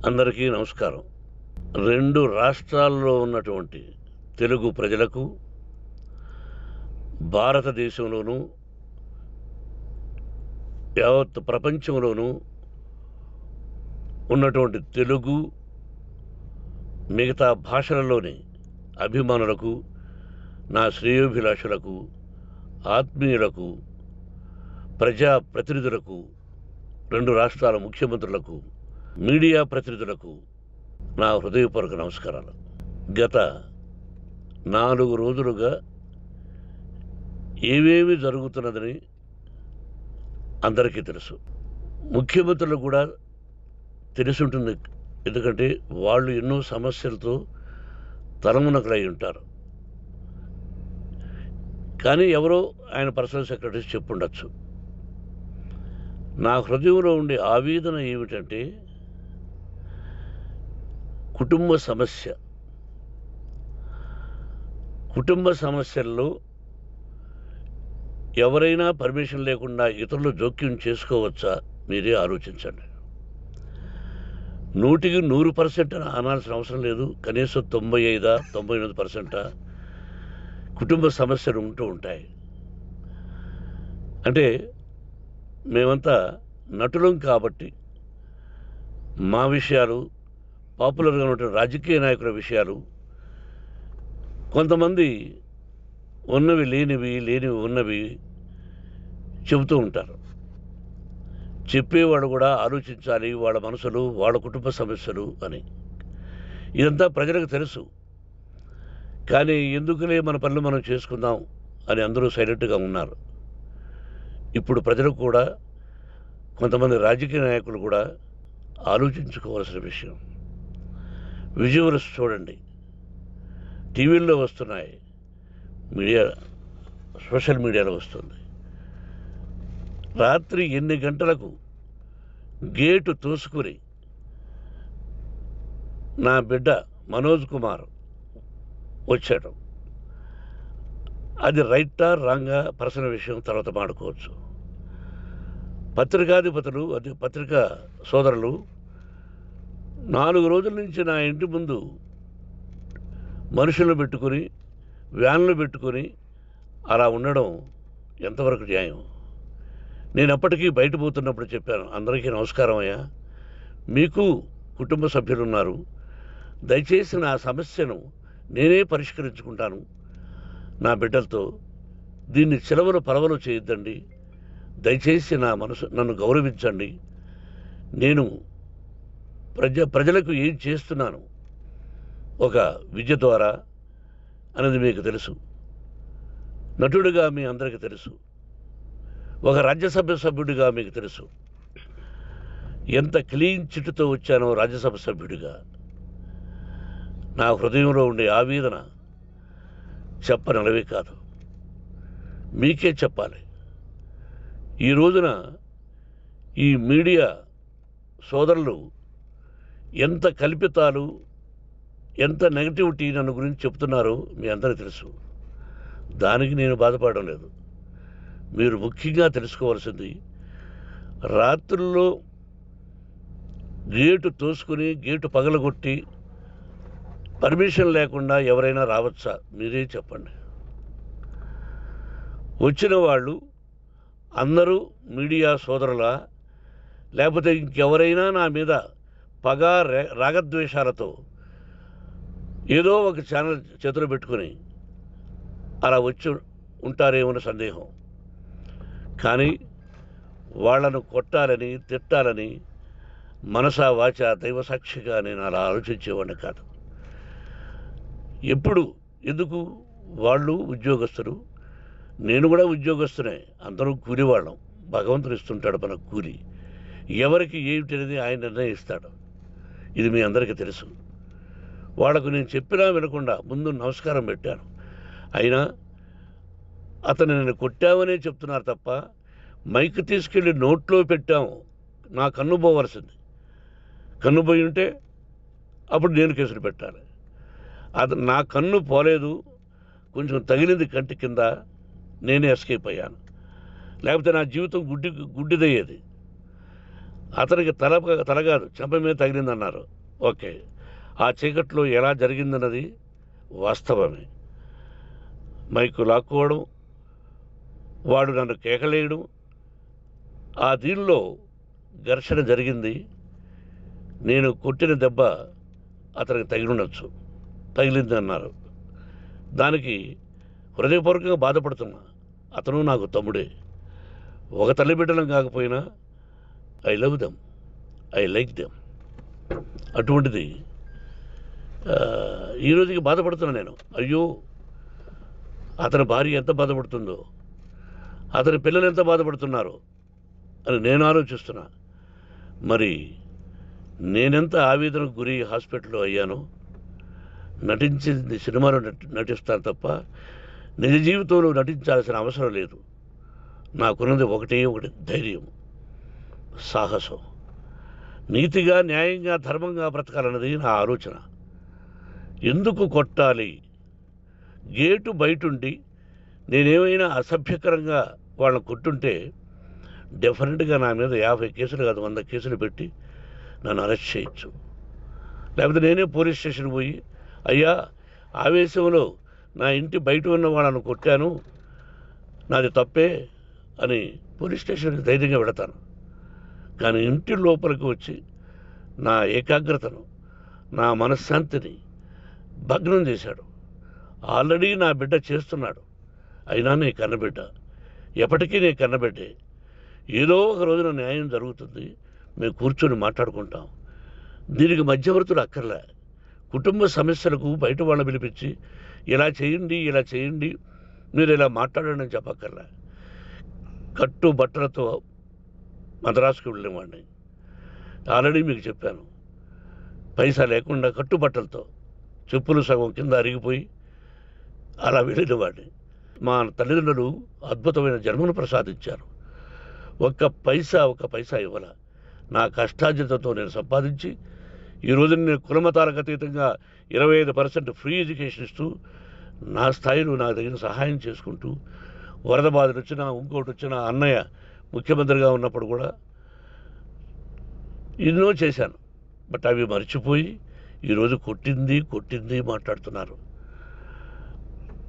అందరికీ నమస్కారం. 2 రాష్ట్రాల్లో ఉన్నటువంటి తెలుగు ప్రజలకు, భారతదేశంలోనూ, యావత్ ప్రపంచంలోనూ ఉన్నటువంటి తెలుగు, మిగతా భాషలలోని అభిమానులకు, నా శ్రేయోభిలాషులకు, ఆత్మీయులకు, ప్రజా ప్రతినిధులకు, 2 రాష్ట్రాల ముఖ్యమంత్రులకు, మీడియా ప్రతినిధులకు నా హృదయపూర్వక నమస్కారాలు. గత 4 రోజులుగా ఏమేమి జరుగుతున్నదని అందరికీ తెలుసు. ముఖ్యమంత్రులకు కూడా తెలిసి ఉంటుంది. ఎందుకంటే వాళ్ళు ఎన్నో సమస్యలతో తలమునకలై ఉంటారు. కానీ ఎవరో ఆయన పర్సనల్ సెక్రటరీస్ చెప్పుండొచ్చు. నా హృదయంలో ఉండే ఆవేదన ఏమిటంటే కుటుంబ సమస్య. కుటుంబ సమస్యల్లో ఎవరైనా పర్మిషన్ లేకుండా ఇతరులు జోక్యం చేసుకోవచ్చా? మీరే ఆలోచించండి. 100కి 100% అనాల్సిన అవసరం లేదు. కనీసం 95-98% కుటుంబ సమస్యలు ఉంటూ ఉంటాయి. అంటే మేమంతా నటులం కాబట్టి మా విషయాలు, పాపులర్గా ఉన్నటువంటి రాజకీయ నాయకుల విషయాలు, కొంతమంది ఉన్నవి లేనివి, లేనివి ఉన్నవి చెబుతూ ఉంటారు. చెప్పేవాడు కూడా ఆలోచించాలి, వాళ్ళ మనసులు, వాళ్ళ కుటుంబ సమస్యలు అని. ఇదంతా ప్రజలకు తెలుసు. కానీ ఎందుకులే మన పనులు మనం చేసుకుందాం అని అందరూ సైలెంట్గా ఉన్నారు. ఇప్పుడు ప్రజలు కూడా, కొంతమంది రాజకీయ నాయకులు కూడా ఆలోచించుకోవాల్సిన విషయం. విజువల్స్ చూడండి, టీవీల్లో వస్తున్నాయి, సోషల్ మీడియాలో వస్తుంది. రాత్రి 8 గంటలకు గేటు తోసుకుని నా బిడ్డ మనోజ్ కుమార్ వచ్చాడు. అది రైటా రాంగా పర్సనల్ విషయం, తర్వాత మాడుకోవచ్చు. పత్రికాధిపతులు, అది పత్రికా సోదరులు 4 రోజుల నుంచి నా ఇంటి ముందు మనుషులను పెట్టుకుని, వ్యాన్లు పెట్టుకుని అలా ఉండడం ఎంతవరకు న్యాయం? నేను అప్పటికీ బయట పోతున్నప్పుడు చెప్పాను, అందరికీ నమస్కారం అయ్యా, మీకు కుటుంబ సభ్యులు ఉన్నారు, దయచేసి నా సమస్యను నేనే పరిష్కరించుకుంటాను నా బిడ్డలతో, దీన్ని చిలవలు పరవలు చేయొద్దండి, దయచేసి నన్ను గౌరవించండి, నేను ప్రజలకు ఏం చేస్తున్నాను ఒక విద్య ద్వారా అనేది మీకు తెలుసు, నటుడిగా మీ అందరికీ తెలుసు, ఒక రాజ్యసభ సభ్యుడిగా మీకు తెలుసు, ఎంత క్లీన్ చిట్టుతో వచ్చానో రాజ్యసభ సభ్యుడిగా. నా హృదయంలో ఉండే ఆవేదన చెప్పనలవే కాదు, మీకే చెప్పాలి. ఈ రోజున ఈ మీడియా సోదరులు ఎంత కల్పితాలు, ఎంత నెగటివిటీ నన్ను గురించి చెప్తున్నారో మీ అందరికీ తెలుసు. దానికి నేను బాధపడడం లేదు. మీరు ముఖ్యంగా తెలుసుకోవాల్సింది, రాత్రుల్లో గేటు తోసుకుని, గేటు పగలగొట్టి పర్మిషన్ లేకుండా ఎవరైనా రావచ్చా? మీరే చెప్పండి. వచ్చిన వాళ్ళు అందరూ మీడియా సోదరులా, లేకపోతే ఇంకెవరైనా నా మీద పగ, రాగద్వేషాలతో ఏదో ఒక ఛానల్ చేతులు పెట్టుకుని అలా వచ్చి ఉంటారేమో సందేహం. కానీ వాళ్లను కొట్టాలని, తిట్టాలని మనసా వాచ దైవసాక్షిగా నేను అలా ఆలోచించేవాడిని కాదు. ఎందుకు? వాళ్ళు ఉద్యోగస్తులు, నేను కూడా ఉద్యోగస్తునే, అందరూ కూలివాళ్ళం. భగవంతుడు ఇస్తుంటాడు మనకు కూలి. ఎవరికి ఏమిటనేది ఆయన నిర్ణయిస్తాడు. ఇది మీ అందరికీ తెలుసు. వాళ్లకు నేను చెప్పినా వినకుండా ముందు నమస్కారం పెట్టాను. అయినా అతను నేను కొట్టామనే చెప్తున్నారు తప్ప, మైక్ తీసుకెళ్ళి నోట్లో పెట్టాము, నా కన్ను పోవలసింది. కన్ను పోయి ఉంటే అప్పుడు నేను కేసులు పెట్టాలి. నా కన్ను పోలేదు, కొంచెం తగిలింది కంటి కింద, నేనే ఎస్కేప్ అయ్యాను. లేకపోతే నా జీవితం గుడ్డిదయ్యేది. అతనికి తల కాదు చెంప మీద తగిలిందన్నారు. ఓకే, ఆ చీకట్లో ఎలా జరిగిందన్నది వాస్తవమే. మైకు లాక్కోవడం, వాడు నన్ను కేకలేయడం, ఆ దీనిలో ఘర్షణ జరిగింది. నేను కొట్టిన దెబ్బ అతనికి తగిలింది అన్నారు. దానికి హృదయపూర్వకంగా బాధపడుతున్నా. అతను నాకు తమ్ముడే. ఒక తల్లి బిడ్డలం కాకపోయినా I love them, I like them. అటువంటిది ఈ రోజుకి బాధపడుతున్నా నేను. అయ్యో, అతని భార్య ఎంత బాధపడుతుందో, అతని పిల్లలు ఎంత బాధపడుతున్నారో అని నేను ఆలోచిస్తున్నా. మరి నేనెంత ఆవేదనకు గురి హాస్పిటల్లో అయ్యానో. నటించింది సినిమాలో నటిస్తాను తప్ప నిజ జీవితంలో నటించాల్సిన అవసరం లేదు. నాకున్నది ఒకటి ధైర్యం, సాహసం. నీతిగా, న్యాయంగా, ధర్మంగా బ్రతకాలన్నది నా ఆలోచన. ఎందుకు కొట్టాలి? గేటు బయటుండి నేనేమైనా అసభ్యకరంగా వాళ్ళని కొట్టుంటే డెఫినెట్గా నా మీద 50 కేసులు కాదు 100 కేసులు పెట్టి నన్ను అరెస్ట్ చేయొచ్చు. లేకపోతే నేనే పోలీస్ స్టేషన్ పోయి, అయ్యా, ఆవేశంలో నా ఇంటి బయట ఉన్న వాళ్ళను కొట్టాను, నాది తప్పే అని పోలీస్ స్టేషన్కి ధైర్యంగా పెడతాను. కానీ ఇంటి లోపలికి వచ్చి నా ఏకాగ్రతను, నా మనశ్శాంతిని భగ్నం చేశాడు. ఆల్రెడీ నా బిడ్డ చేస్తున్నాడు. అయినా నీ కన్నబిడ్డ, ఎప్పటికీ నీ కన్నబిడ్డే. ఏదో ఒక రోజున న్యాయం జరుగుతుంది, మేము కూర్చొని మాట్లాడుకుంటాం. దీనికి మధ్యవర్తులు అక్కర్లే. కుటుంబ సమస్యలకు బయట వాళ్ళని పిలిపించి ఇలా చేయండి, మీరు ఇలా మాట్లాడండి అని చెప్పక్కర్లే. కట్టు బట్టలతో మద్రాసుకు వెళ్ళేవాడిని. ఆల్రెడీ మీకు చెప్పాను. పైసా లేకుండా కట్టుబట్టలతో, చెప్పులు సగం కింద అరిగిపోయి అలా వెళ్ళినవాడిని. మా తల్లిదండ్రులు అద్భుతమైన జన్మను ప్రసాదించారు. ఒక్క పైసా ఇవ్వాల. నా కష్టార్జితంతో నేను సంపాదించి ఈరోజు నేను కులమతాలకు అతీతంగా 25% ఫ్రీ ఎడ్యుకేషన్ ఇస్తూ, నా స్థాయిలో నాకు తగిన సహాయం చేసుకుంటూ, వరద బాధలు వచ్చినా, ఇంకోటి వచ్చినా, అన్నయ్య ముఖ్యమంత్రిగా ఉన్నప్పుడు కూడా ఎన్నో చేశాను. బట్ అవి మర్చిపోయి ఈరోజు కొట్టింది మాట్లాడుతున్నారు.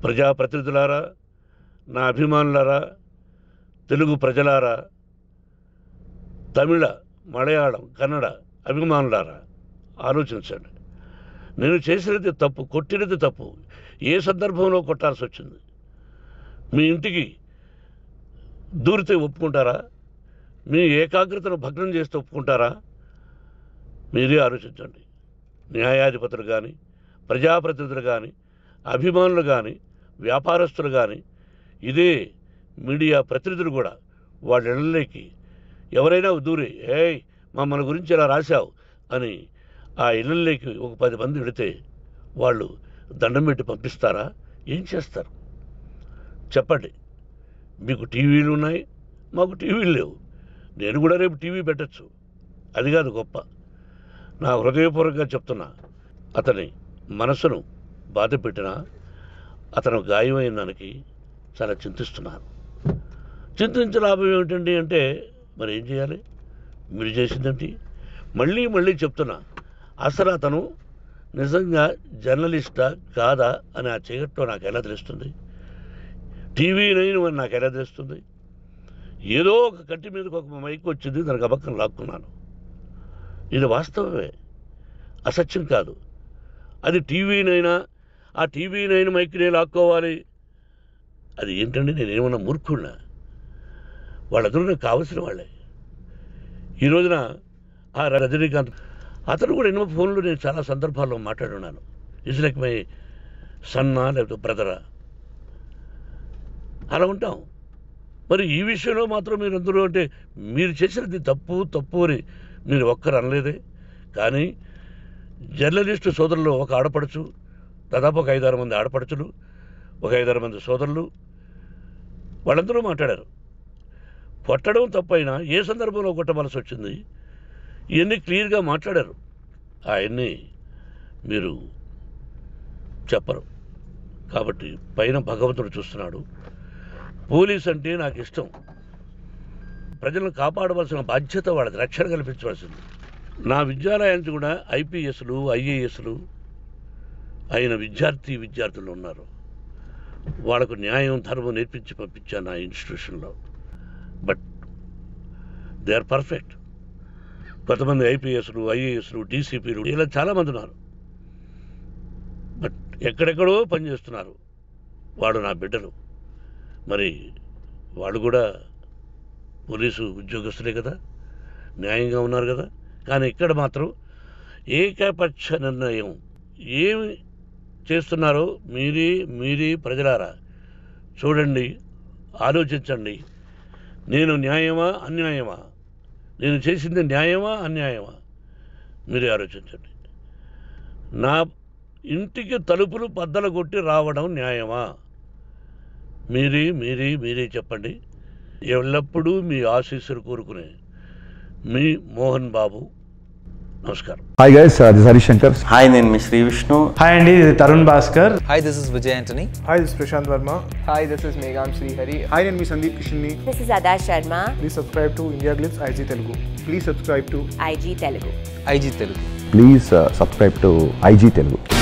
ప్రజాప్రతినిధులారా, నా అభిమానులారా, తెలుగు ప్రజలారా, తమిళ, మలయాళం, కన్నడ అభిమానులారా, ఆలోచించండి. నేను చేసినది తప్పు, కొట్టినది తప్పు. ఏ సందర్భంలో కొట్టాల్సి వచ్చింది? మీ ఇంటికి దూరితే ఒప్పుకుంటారా? మీ ఏకాగ్రతను భగ్నం చేస్తే ఒప్పుకుంటారా? మీరే ఆలోచించండి. న్యాయాధిపతులు కానీ, ప్రజాప్రతినిధులు కానీ, అభిమానులు కానీ, వ్యాపారస్తులు కానీ, ఇదే మీడియా ప్రతినిధులు కూడా వాళ్ళ ఇళ్ళలోకి ఎవరైనా దూరి, ఏయ్ మన గురించి ఇలా రాశావు అని ఆ ఇళ్ళల్లోకి ఒక 10 మంది వెళితే వాళ్ళు దండం పెట్టి పంపిస్తారా? ఏం చేస్తారు చెప్పండి? మీకు టీవీలు ఉన్నాయి, మాకు టీవీలు లేవు. నేను కూడా రేపు టీవీ పెట్టచ్చు. అది కాదు గొప్ప. నా హృదయపూర్వకంగా చెప్తున్నా, అతని మనసును బాధ పెట్టినా, అతను గాయమైన దానికి చాలా చింతిస్తున్నాను. చింతించే లాభం ఏమిటండి అంటే, మరి ఏం చేయాలి? మీరు చేసిందేంటి? మళ్ళీ చెప్తున్నా, అసలు అతను నిజంగా జర్నలిస్టా కాదా అని ఆ చీకట్లో నాకు ఎలా తెలుస్తుంది? టీవీ 9 అని నాకు ఎలా తెలుస్తుంది? ఏదో ఒక కంటి మీదకి ఒక మైక్ వచ్చింది, దానికి అబక్కం లాక్కున్నాను. ఇది వాస్తవమే, అసత్యం కాదు. అది టీవీ 9, ఆ టీవీ 9 మైక్నే లాక్కోవాలి. అది ఏంటండి? నేనేమన్నా మూర్ఖుడినా? వాళ్ళందరూ నాకు కావలసిన వాళ్ళే. ఈ రోజున ఆ రజనీకాంత్, అతను కూడా ఎన్నో ఫోన్లు నేను చాలా సందర్భాల్లో మాట్లాడున్నాను. ఇట్స్ లైక్ మై సన్నా, లేకపోతే బ్రదరా, అలా ఉంటాం. మరి ఈ విషయంలో మాత్రం మీరు అందరూ అంటే మీరు చేసినది తప్పు అని మీరు ఒక్కరు అనలేదే. కానీ జర్నలిస్టు సోదరులు, ఒక ఆడపడుచు, దాదాపు ఒక 5-6 మంది ఆడపడుచులు, ఒక 5-6 మంది సోదరులు, వాళ్ళందరూ మాట్లాడారు. కొట్టడం తప్పైనా ఏ సందర్భంలో కొట్టవలసి వచ్చింది, ఇవన్నీ క్లియర్గా మాట్లాడారు. ఆయన్ని మీరు చెప్పరు. కాబట్టి పైన భగవంతుడు చూస్తున్నాడు. పోలీస్ అంటే నాకు ఇష్టం. ప్రజలను కాపాడవలసిన బాధ్యత వాళ్ళది, రక్షణ కల్పించవలసింది. నా విద్యాలయానికి కూడా ఐపీఎస్లు ఐఏఎస్లు అయిన విద్యార్థులు ఉన్నారు. వాళ్ళకు న్యాయం ధర్మం నేర్పించి పంపించాను నా ఇన్స్టిట్యూషన్లో. But they are perfect. కొంతమంది ఐపీఎస్లు ఐఏఎస్లు డీసీపీలు ఇలా చాలామంది ఉన్నారు. బట్ ఎక్కడెక్కడో పనిచేస్తున్నారు. వాడు నా బిడ్డలు, మరి వాళ్ళు కూడా పోలీసు ఉద్యోగస్తులే కదా, న్యాయంగా ఉన్నారు కదా. కానీ ఇక్కడ మాత్రం ఏకపక్ష నిర్ణయం ఏమి చేస్తున్నారో మీరే ప్రజలారా చూడండి, ఆలోచించండి. నేను న్యాయమా అన్యాయమా, నేను చేసింది న్యాయమా అన్యాయమా మీరే ఆలోచించండి. నా ఇంటికి తలుపులు బద్దలు కొట్టి రావడం న్యాయమా? మీరే చెప్పండి. ఎల్లప్పుడూ మీ ఆశీస్సులు కోరుకునే మీ మోహన్ బాబు. నమస్కారం. Hi guys, this is Hari Shankar. Hi, నేను మీ శ్రీ విష్ణు. Hi అండి, ఇది Tarun Bhaskar. Hi, this is Vijay Antony. Hi, this is Prashant Verma. Hi, this is Megham Srihari. Hi, నేను మీ Sandeep కిషన్ని. This is Ada Sharma. Please subscribe to India Glitz IG Telugu. Please subscribe to IG Telugu. IG Telugu. Please subscribe to IG Telugu.